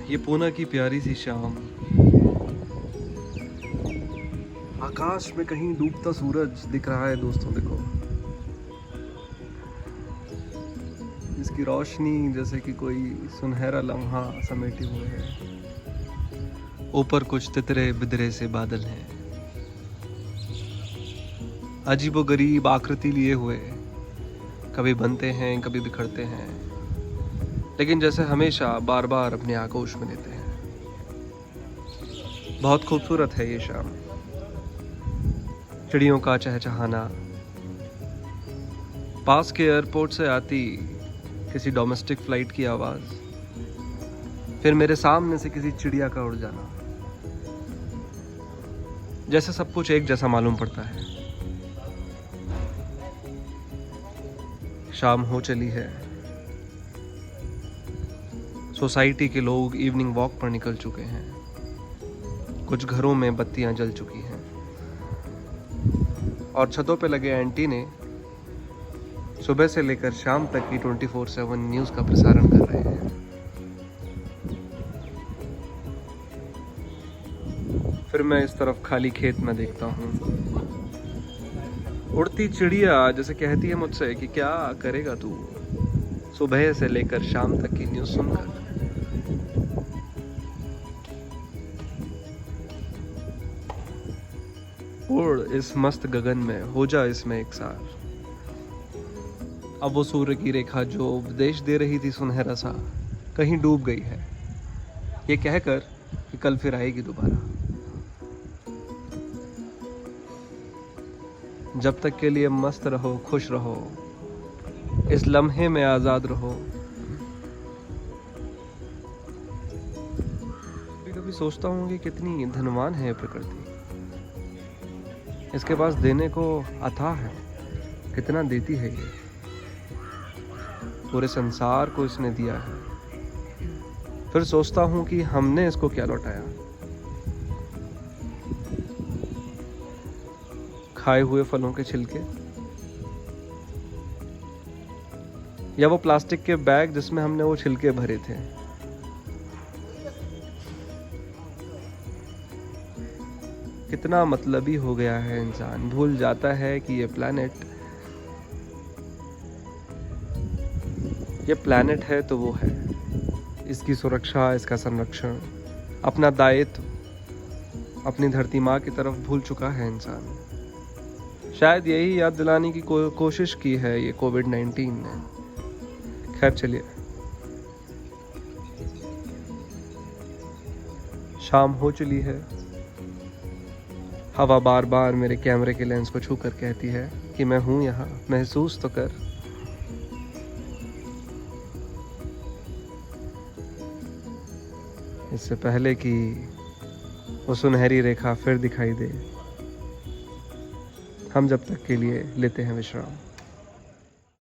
ये पूना की प्यारी सी शाम, आकाश में कहीं डूबता सूरज दिख रहा है दोस्तों। देखो इसकी रोशनी जैसे कि कोई सुनहरा लम्हा समेटे हुए है। ऊपर कुछ तितरे बिदरे से बादल हैं, अजीबोगरीब आकृति लिए हुए, कभी बनते हैं कभी बिखरते हैं, लेकिन जैसे हमेशा बार बार अपने आगोश में लेते हैं। बहुत खूबसूरत है ये शाम, चिड़ियों का चहचहाना, पास के एयरपोर्ट से आती किसी डोमेस्टिक फ्लाइट की आवाज, फिर मेरे सामने से किसी चिड़िया का उड़ जाना, जैसे सब कुछ एक जैसा मालूम पड़ता है। शाम हो चली है, सोसाइटी के लोग इवनिंग वॉक पर निकल चुके हैं, कुछ घरों में बत्तियां जल चुकी हैं और छतों पे लगे एंटीने सुबह से लेकर शाम तक की 24/7 न्यूज़ का प्रसारण कर रहे हैं। फिर मैं इस तरफ खाली खेत में देखता हूँ, उड़ती चिड़िया जैसे कहती है मुझसे कि क्या करेगा तू सुबह से लेकर शाम तक की न्यूज़ सुनकर। उड़ इस मस्त गगन में, हो जा इसमें एक सार। अब वो सूर्य की रेखा जो उपदेश दे रही थी सुनहरा सा, कहीं डूब गई है, ये कहकर कि कल फिर आएगी दोबारा। जब तक के लिए मस्त रहो, खुश रहो, इस लम्हे में आजाद रहो। कभी सोचता हूँ कि कितनी धनवान है प्रकृति, इसके पास देने को अथाह है, कितना देती है ये, पूरे संसार को इसने दिया है। फिर सोचता हूँ कि हमने इसको क्या लौटाया। खाए हुए फलों के छिलके, या वो प्लास्टिक के बैग जिसमें हमने वो छिलके भरे थे। कितना मतलबी हो गया है इंसान, भूल जाता है कि ये प्लैनेट है तो वो है, इसकी सुरक्षा, इसका संरक्षण, अपना दायित्व अपनी धरती माँ की तरफ भूल चुका है इंसान। शायद यही याद दिलाने की कोशिश की है ये कोविड-19 ने। खैर चलिए, शाम हो चली है, हवा बार बार मेरे कैमरे के लेंस को छू कर कहती है कि मैं हूं यहाँ, महसूस तो कर। इससे पहले कि वो सुनहरी रेखा फिर दिखाई दे, हम जब तक के लिए लेते हैं विश्राम।